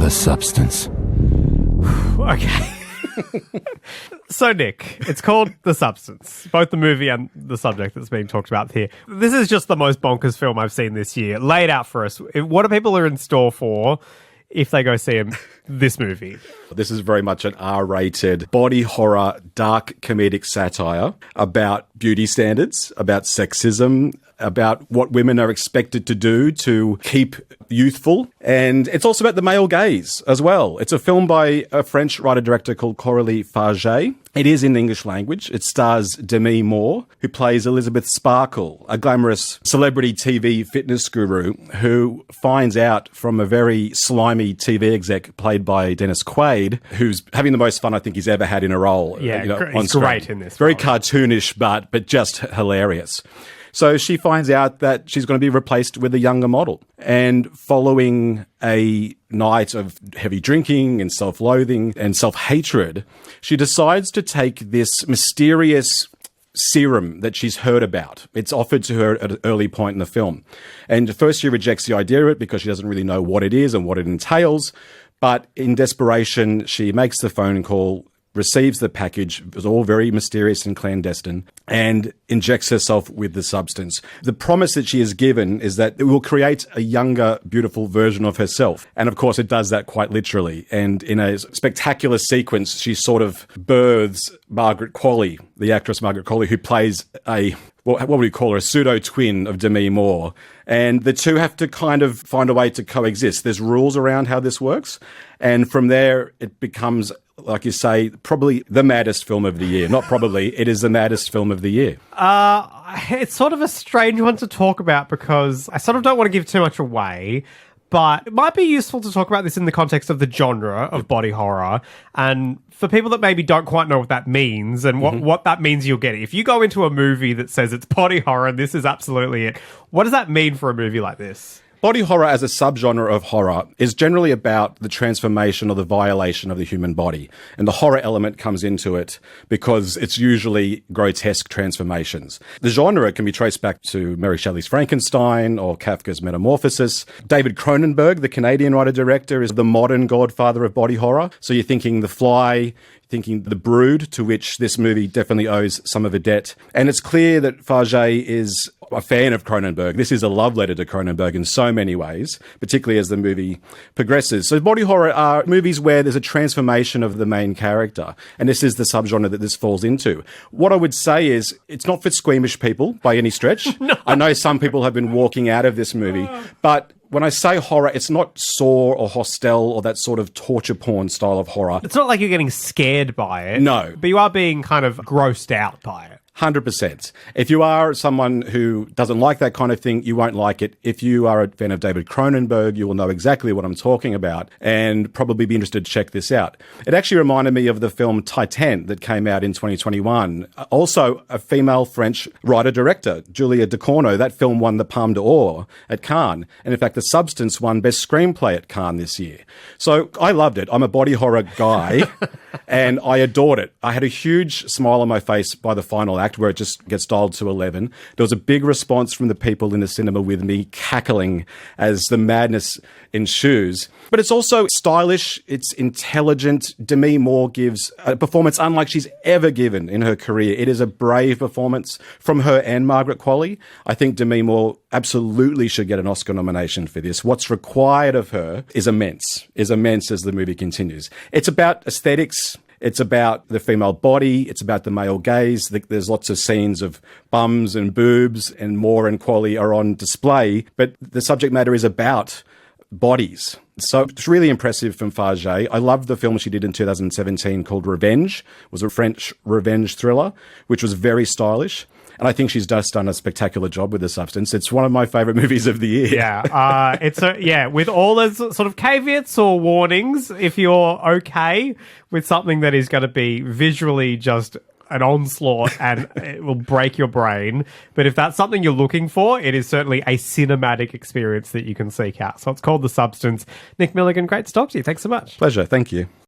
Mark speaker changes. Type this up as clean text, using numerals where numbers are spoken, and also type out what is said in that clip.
Speaker 1: The Substance.
Speaker 2: Okay. So, Nick, it's called The Substance, both the movie and the subject that's being talked about here. This is just the most bonkers film I've seen this year. Lay it out for us. What are people in store for if they go see this movie?
Speaker 3: This is very much an R-rated body horror, dark comedic satire about beauty standards, about sexism, about what women are expected to do to keep youthful. And it's also about the male gaze as well. It's a film by a French writer-director called Qualley. It is in the English language. It stars Demi Moore, who plays Elizabeth Sparkle, a glamorous celebrity TV fitness guru who finds out from a very slimy TV exec played by Dennis Quaid, who's having the most fun I think he's ever had in a role.
Speaker 2: Yeah,
Speaker 3: on
Speaker 2: he's
Speaker 3: screen.
Speaker 2: Great in this.
Speaker 3: Very cartoonish, but just hilarious. So she finds out that she's going to be replaced with a younger model. And following a night of heavy drinking and self-loathing and self-hatred, she decides to take this mysterious serum that she's heard about. It's offered to her at an early point in the film. And at first she rejects the idea of it because she doesn't really know what it is and what it entails. But in desperation, she makes the phone call, receives the package, it was all very mysterious and clandestine, and injects herself with the substance. The promise that she is given is that it will create a younger, beautiful version of herself. And of course, it does that quite literally. And in a spectacular sequence, she sort of births Margaret Qualley, the actress Margaret Qualley, who plays what would you call her, a pseudo-twin of Demi Moore. And the two have to kind of find a way to coexist. There's rules around how this works. And from there, it becomes, like you say, probably the maddest film of the year. Not probably, it is the maddest film of the year.
Speaker 2: It's sort of a strange one to talk about because I sort of don't want to give too much away, but it might be useful to talk about this in the context of the genre of body horror. And for people that maybe don't quite know what that means and what that means you'll get it. If you go into a movie that says it's body horror and this is absolutely it, what does that mean for a movie like this?
Speaker 3: Body horror as a subgenre of horror is generally about the transformation or the violation of the human body. And the horror element comes into it because it's usually grotesque transformations. The genre can be traced back to Mary Shelley's Frankenstein or Kafka's Metamorphosis. David Cronenberg, the Canadian writer-director, is the modern godfather of body horror. So you're thinking The Fly, thinking The Brood, to which this movie definitely owes some of a debt. And it's clear that Farge is a fan of Cronenberg. This is a love letter to Cronenberg in so many ways, particularly as the movie progresses. So body horror are movies where there's a transformation of the main character, and this is the subgenre that this falls into. What I would say is it's not for squeamish people by any stretch. No. I know some people have been walking out of this movie, but when I say horror, it's not Saw or Hostel or that sort of torture porn style of horror.
Speaker 2: It's not like you're getting scared by it.
Speaker 3: No.
Speaker 2: But you are being kind of grossed out by it.
Speaker 3: 100%. If you are someone who doesn't like that kind of thing, you won't like it. If you are a fan of David Cronenberg, you will know exactly what I'm talking about and probably be interested to check this out. It actually reminded me of the film Titan that came out in 2021. Also, a female French writer-director, Julia Ducournau. That film won the Palme d'Or at Cannes. And in fact, The Substance won Best Screenplay at Cannes this year. So I loved it. I'm a body horror guy and I adored it. I had a huge smile on my face by the final act, where it just gets dialed to 11. There was a big response from the people in the cinema with me cackling as the madness ensues. But it's also stylish, it's intelligent. Demi Moore gives a performance unlike she's ever given in her career. It is a brave performance from her and Margaret Qualley. I think Demi Moore absolutely should get an Oscar nomination for this. What's required of her is immense as the movie continues. It's about aesthetics. It's about the female body. It's about the male gaze. There's lots of scenes of bums and boobs, and Moore and Qualley are on display. But the subject matter is about bodies. So it's really impressive from Farge. I loved the film she did in 2017 called Revenge. It was a French revenge thriller, which was very stylish. And I think she's just done a spectacular job with The Substance. It's one of my favourite movies of the year.
Speaker 2: Yeah, with all those sort of caveats or warnings, if you're okay with something that is going to be visually just an onslaught and it will break your brain. But if that's something you're looking for, it is certainly a cinematic experience that you can seek out. So it's called The Substance. Nick Milligan, great to talk to you. Thanks so much.
Speaker 3: Pleasure. Thank you.